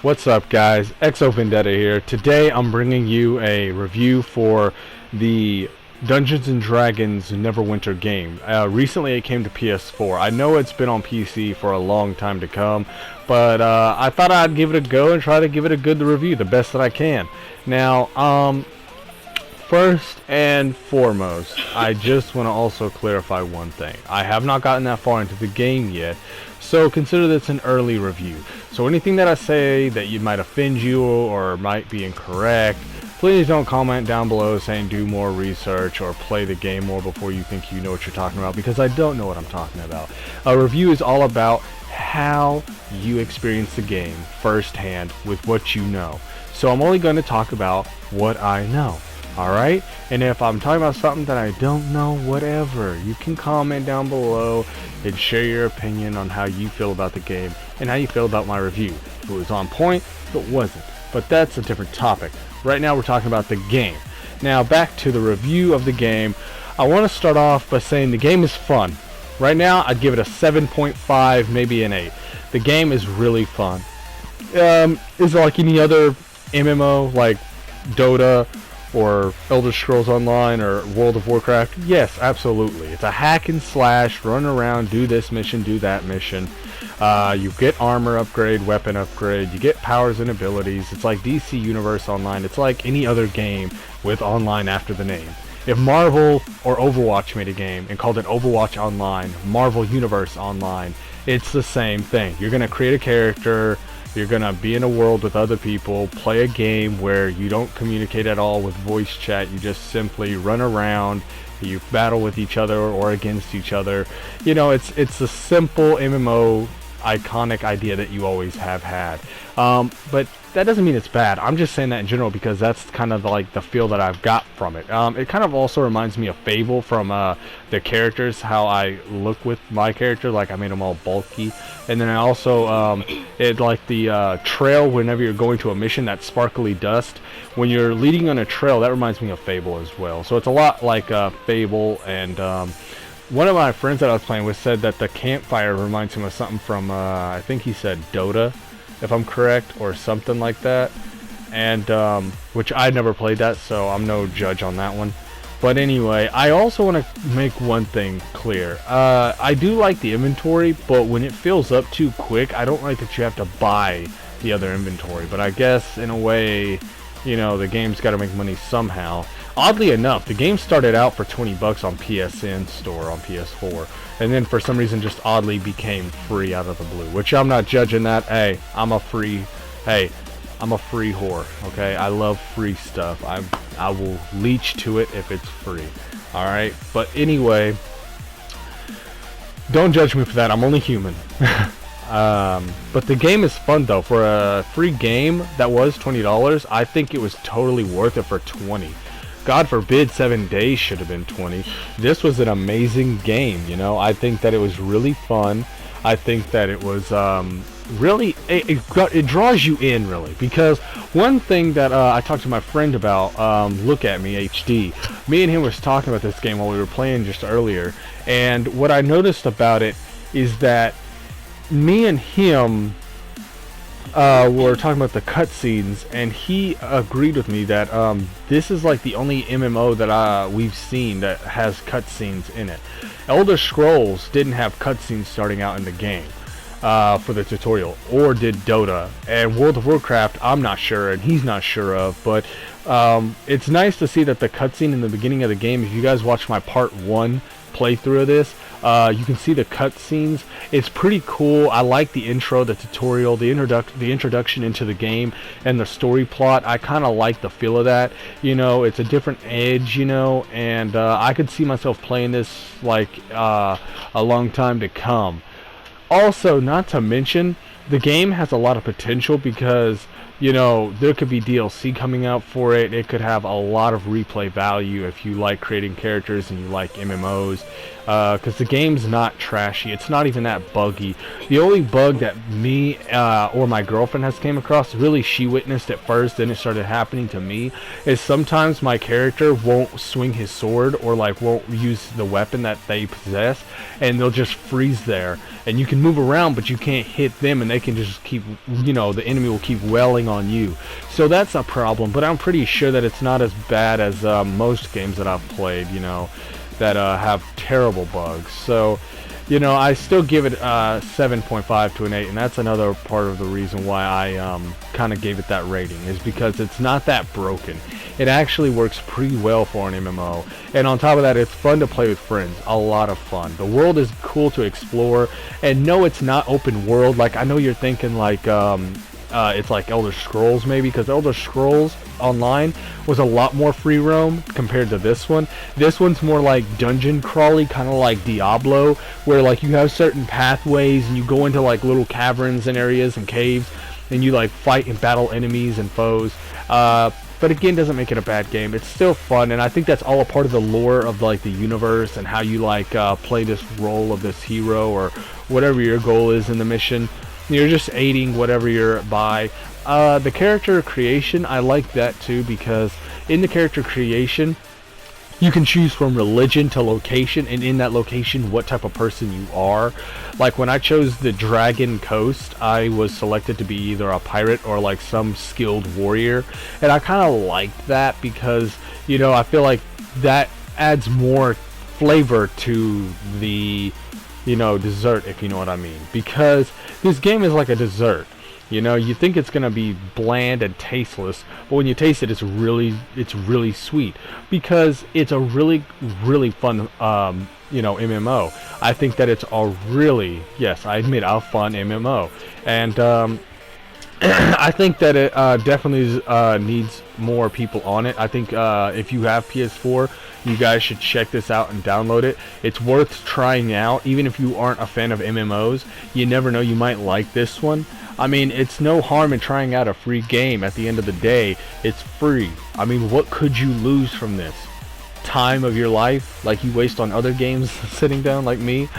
What's up, guys? Vendetta here. Today I'm bringing you a review for the Dungeons and Dragons Neverwinter game. Recently it came to PS4. I know it's been on PC for a long time to come, but I thought I'd give it a go and try to give it a good review, the best that I can. Now, first and foremost, I just want to also clarify one thing. I have not gotten that far into the game yet, so consider this an early review. So anything that I say that you might offend you or might be incorrect, please don't comment down below saying do more research or play the game more before you think you know what you're talking about, because I don't know what I'm talking about. A review is all about how you experience the game firsthand with what you know. So I'm only going to talk about what I know. Alright, and if I'm talking about something that I don't know, whatever, you can comment down below and share your opinion on how you feel about the game and how you feel about my review. If it was on point, if it wasn't. But that's a different topic. Right now we're talking about the game. Now back to the review of the game. I want to start off by saying the game is fun. Right now I'd give it a 7.5, maybe an 8. The game is really fun. Is it like any other MMO like Dota or Elder Scrolls Online or World of Warcraft? Yes, absolutely. It's a hack and slash, run around, do this mission, do that mission. You get armor upgrade, weapon upgrade, you get powers and abilities. It's like DC Universe Online. It's like any other game with online after the name. If Marvel or Overwatch made a game and called it Overwatch Online, Marvel Universe Online, it's the same thing. You're going to create a character, you're gonna be in a world with other people, play a game where you don't communicate at all with voice chat. You just simply run around, you battle with each other or against each other. You know, it's a simple MMO iconic idea that you always have had. But that doesn't mean it's bad. I'm just saying that in general because that's kind of like the feel that I've got from it. It kind of also reminds me of Fable from the characters, how I look with my character, like I made them all bulky. And then I also, it like the trail whenever you're going to a mission, that sparkly dust. When you're leading on a trail, that reminds me of Fable as well. So it's a lot like Fable. And one of my friends that I was playing with said that the campfire reminds him of something from, I think he said Dota, if I'm correct, or something like that. And which I never played that, so I'm no judge on that one. But anyway, I also want to make one thing clear. I do like the inventory, but when it fills up too quick, I don't like that you have to buy the other inventory. But I guess in a way, you know, the game's got to make money somehow. Oddly enough, the game started out for 20 bucks on PSN store on PS4, and then for some reason just oddly became free out of the blue, which I'm not judging that. Hey, I'm a free whore, okay? I love free stuff. I will leech to it if it's free. Alright? But anyway, don't judge me for that. I'm only human. But the game is fun though. For a free game that was $20, I think it was totally worth it for 20. God forbid 7 days should have been 20. This was an amazing game, you know. I think that it was really fun. I think that it was really, it draws you in really, because one thing that I talked to my friend about, Look At Me HD, me and him was talking about this game while we were playing just earlier, and what I noticed about it is that me and him were talking about the cutscenes, and he agreed with me that this is like the only MMO that we've seen that has cutscenes in it. Elder Scrolls didn't have cutscenes starting out in the game for the tutorial, or did Dota. And World of Warcraft, I'm not sure, and he's not sure of, but it's nice to see that the cutscene in the beginning of the game, if you guys watch my part 1 playthrough of this, you can see the cutscenes. It's pretty cool. I like the intro, the tutorial, the introduction into the game, and the story plot. I kind of like the feel of that. You know, it's a different edge, you know, and I could see myself playing this like a long time to come. Also, not to mention, the game has a lot of potential because you know, there could be DLC coming out for it. It could have a lot of replay value if you like creating characters and you like MMOs. Because the game's not trashy. It's not even that buggy. The only bug that me or my girlfriend has came across, really she witnessed it first, then it started happening to me, is sometimes my character won't swing his sword or like won't use the weapon that they possess, and they'll just freeze there. And you can move around, but you can't hit them, and they can just keep, you know, the enemy will keep welling on you. So that's a problem, but I'm pretty sure that it's not as bad as most games that I've played, you know, that have terrible bugs. So, you know, I still give it 7.5 to an 8, and that's another part of the reason why I kind of gave it that rating, is because it's not that broken. It actually works pretty well for an MMO, and on top of that, it's fun to play with friends. A lot of fun. The world is cool to explore, and no, it's not open world. Like, I know you're thinking like it's like Elder Scrolls maybe, because Elder Scrolls Online was a lot more free roam compared to this one. This one's more like dungeon crawly, kind of like Diablo, where like you have certain pathways and you go into like little caverns and areas and caves, and you like fight and battle enemies and foes. But again, doesn't make it a bad game. It's still fun, and I think that's all a part of the lore of like the universe and how you like play this role of this hero or whatever your goal is in the mission. You're just aiding whatever you're by. The character creation, I like that too, because in the character creation, you can choose from religion to location, and in that location, what type of person you are. Like when I chose the Dragon Coast, I was selected to be either a pirate or like some skilled warrior, and I kind of liked that because, you know, I feel like that adds more flavor to the, you know, dessert, if you know what I mean, because this game is like a dessert. You know, you think it's gonna be bland and tasteless, but when you taste it, it's really sweet, because it's a really fun you know, MMO. I think that it's a really, yes, I admit, a fun MMO, and I think that it definitely needs more people on it. I think if you have PS4, you guys should check this out and download it. It's worth trying out, even if you aren't a fan of MMOs. You never know, you might like this one. I mean, it's no harm in trying out a free game. At the end of the day, it's free. I mean, what could you lose from this? Time of your life, like you waste on other games sitting down like me?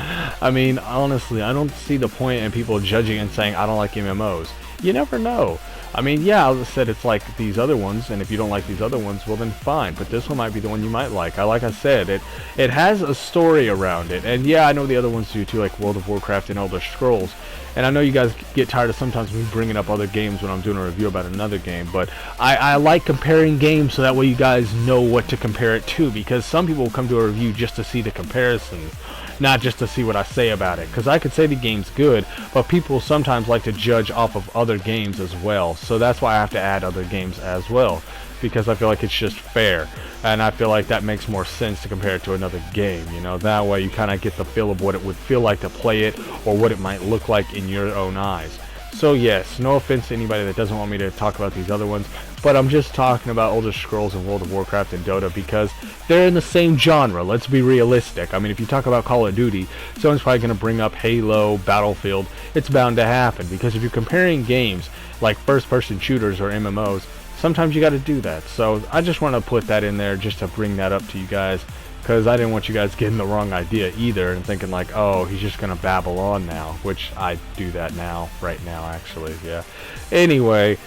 I mean, honestly, I don't see the point in people judging and saying I don't like MMOs. You never know. I mean, yeah, I said it's like these other ones, and if you don't like these other ones, well then fine, but this one might be the one you might like. Like I said, it has a story around it, and yeah, I know the other ones do too, like World of Warcraft and Elder Scrolls, and I know you guys get tired of sometimes me bringing up other games when I'm doing a review about another game, but I like comparing games so that way you guys know what to compare it to, because some people will come to a review just to see the comparisons, not just to see what I say about it, because I could say the game's good, but people sometimes like to judge off of other games as well, so that's why I have to add other games as well, because I feel like it's just fair, and I feel like that makes more sense to compare it to another game, you know, that way you kind of get the feel of what it would feel like to play it, or what it might look like in your own eyes. So yes, no offense to anybody that doesn't want me to talk about these other ones, but I'm just talking about Elder Scrolls and World of Warcraft and Dota because they're in the same genre. Let's be realistic. I mean, if you talk about Call of Duty, someone's probably going to bring up Halo, Battlefield. It's bound to happen, because if you're comparing games like first-person shooters or MMOs, sometimes you got to do that. So I just want to put that in there just to bring that up to you guys, because I didn't want you guys getting the wrong idea either and thinking like, oh, he's just gonna babble on now, which I do that now, right now actually, yeah. Anyway,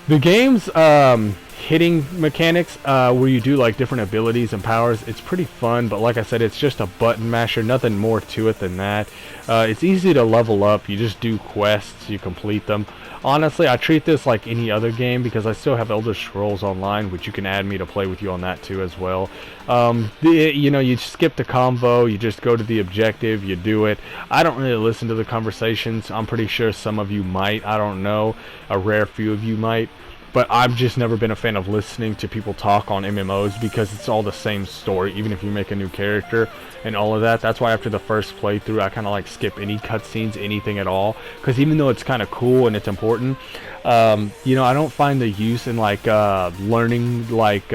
the game's hitting mechanics, where you do like different abilities and powers, it's pretty fun, but like I said, it's just a button masher, nothing more to it than that. It's easy to level up, you just do quests, you complete them. Honestly, I treat this like any other game, because I still have Elder Scrolls Online, which you can add me to play with you on that too as well. You know, you skip the convo, you just go to the objective, you do it. I don't really listen to the conversations. I'm pretty sure some of you might, I don't know, a rare few of you might. But I've just never been a fan of listening to people talk on MMOs, because it's all the same story, even if you make a new character and all of that. That's why after the first playthrough, I kind of like skip any cutscenes, anything at all, because even though it's kind of cool and it's important, you know, I don't find the use in like learning like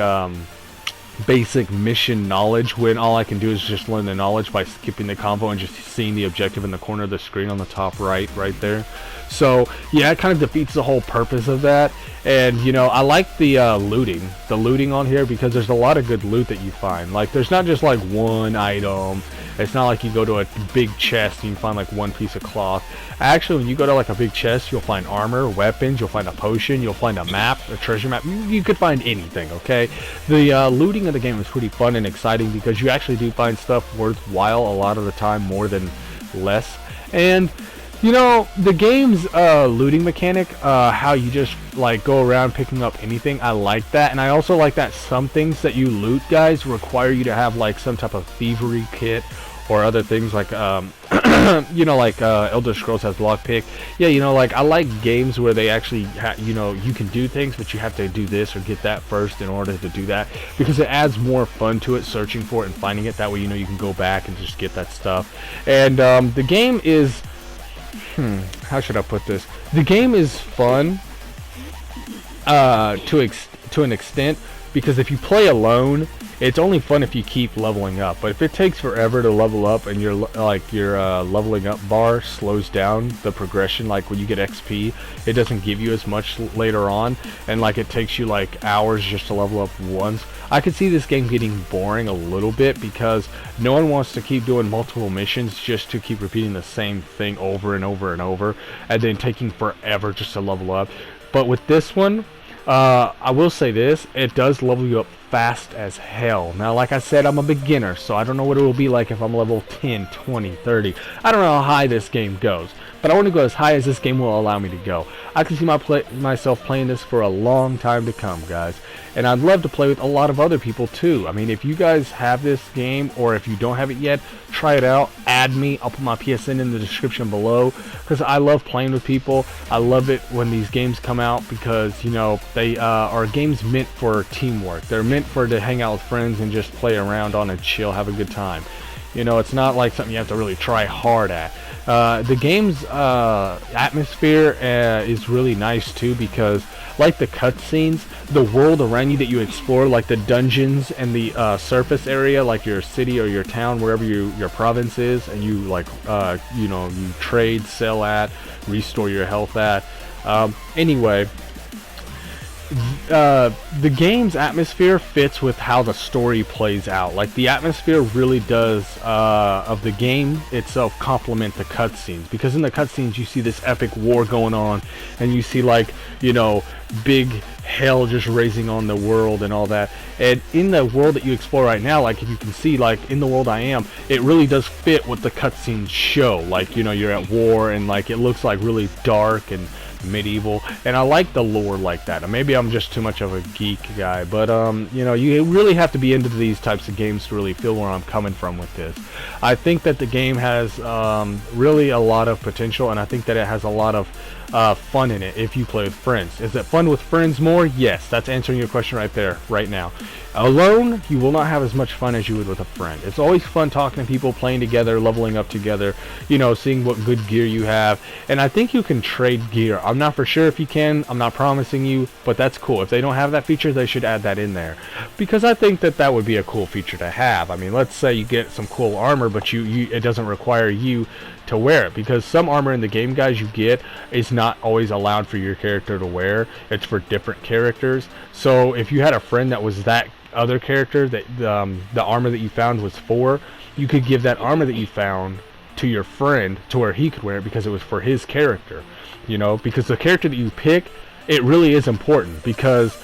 basic mission knowledge when all I can do is just learn the knowledge by skipping the convo and just seeing the objective in the corner of the screen on the top right there. So yeah, it kind of defeats the whole purpose of that. And you know, I like the looting on here, because there's a lot of good loot that you find. Like, there's not just like one item. It's not like you go to a big chest and you find like one piece of cloth. Actually, when you go to like a big chest, you'll find armor, weapons, you'll find a potion, you'll find a map, a treasure map. You could find anything, okay? The looting of the game is pretty fun and exciting, because you actually do find stuff worthwhile a lot of the time, more than less. And you know, the game's looting mechanic, how you just like go around picking up anything, I like that. And I also like that some things that you loot, guys, require you to have like some type of thievery kit or other things, like you know, like Elder Scrolls has lockpick. Yeah, you know, like I like games where they actually you know, you can do things, but you have to do this or get that first in order to do that, because it adds more fun to it, searching for it and finding it. That way, you know, you can go back and just get that stuff. And the game is, how should I put this? The game is fun to an extent, because if you play alone, it's only fun if you keep leveling up. But if it takes forever to level up and your leveling up bar slows down the progression, like when you get XP, it doesn't give you as much later on, and like it takes you like hours just to level up once, I could see this game getting boring a little bit, because no one wants to keep doing multiple missions just to keep repeating the same thing over and over and over, and then taking forever just to level up. But with this one, I will say this, it does level you up fast as hell. Now, like I said, I'm a beginner, so I don't know what it will be like if I'm level 10, 20, 30. I don't know how high this game goes, but I want to go as high as this game will allow me to go. I can see myself playing this for a long time to come, guys. And I'd love to play with a lot of other people too. I mean, if you guys have this game, or if you don't have it yet, try it out, add me. I'll put my PSN in the description below, because I love playing with people. I love it when these games come out, because, you know, they are games meant for teamwork. They're meant for to hang out with friends and just play around on and chill, have a good time. You know, it's not like something you have to really try hard at. The game's atmosphere is really nice too, because like the cutscenes, the world around you that you explore, like the dungeons and the surface area, like your city or your town, wherever your province is, and you like you know, you trade, sell at, restore your health at. Anyway, the game's atmosphere fits with how the story plays out. Like, the atmosphere really does of the game itself complement the cutscenes, because in the cutscenes you see this epic war going on, and you see, like, you know, big hell just raising on the world and all that. And in the world that you explore right now, like, if you can see, like in the world I am, it really does fit what the cutscenes show. Like, you know, you're at war, and like it looks like really dark and medieval, and I like the lore like that. And maybe I'm just too much of a geek guy, but you know, you really have to be into these types of games to really feel where I'm coming from with this. I think that the game has really a lot of potential, and I think that it has a lot of fun in it if you play with friends. Is it fun with friends more? Yes, that's answering your question right there, right now. Alone, you will not have as much fun as you would with a friend. It's always fun talking to people, playing together, leveling up together, you know, seeing what good gear you have. And I think you can trade gear. I'm not for sure if you can. I'm not promising you, but that's cool. If they don't have that feature, they should add that in there, because I think that that would be a cool feature to have. I mean, let's say you get some cool armor, but it doesn't require you to wear it, because some armor in the game, guys, you get is not always allowed for your character to wear. It's for different characters. So if you had a friend that was that other character that the armor that you found was for, you could give that armor that you found to your friend to where he could wear it, because it was for his character. You know, because the character that you pick, it really is important, because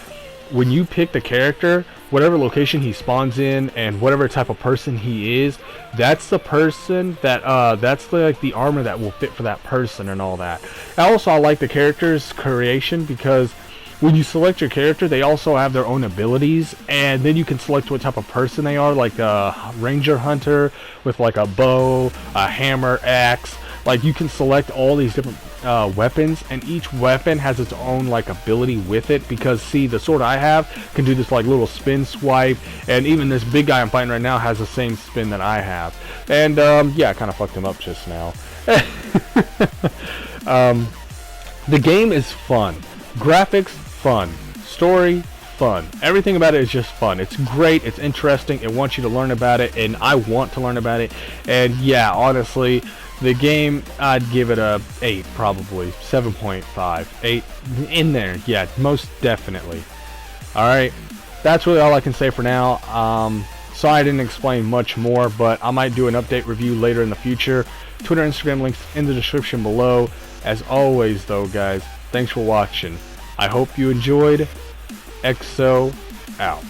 when you pick the character, whatever location he spawns in and whatever type of person he is, that's the person that that's like the armor that will fit for that person and all that. I like the character's creation, because when you select your character, they also have their own abilities, and then you can select what type of person they are, like a ranger hunter with like a bow, a hammer, axe. Like, you can select all these different weapons, and each weapon has its own like ability with it, because see, the sword I have can do this like little spin swipe, and even this big guy I'm fighting right now has the same spin that I have. And yeah, I kind of fucked him up just now. The game is fun, graphics fun, story fun. Everything about it is just fun. It's great, it's interesting, it wants you to learn about it, and I want to learn about it. And yeah, honestly, the game, I'd give it a 8, probably 7.5, 8 in there. Yeah, most definitely. Alright, that's really all I can say for now. Sorry I didn't explain much more, but I might do an update review later in the future. Twitter, Instagram links in the description below. As always though, guys, thanks for watching. I hope you enjoyed. EXO out.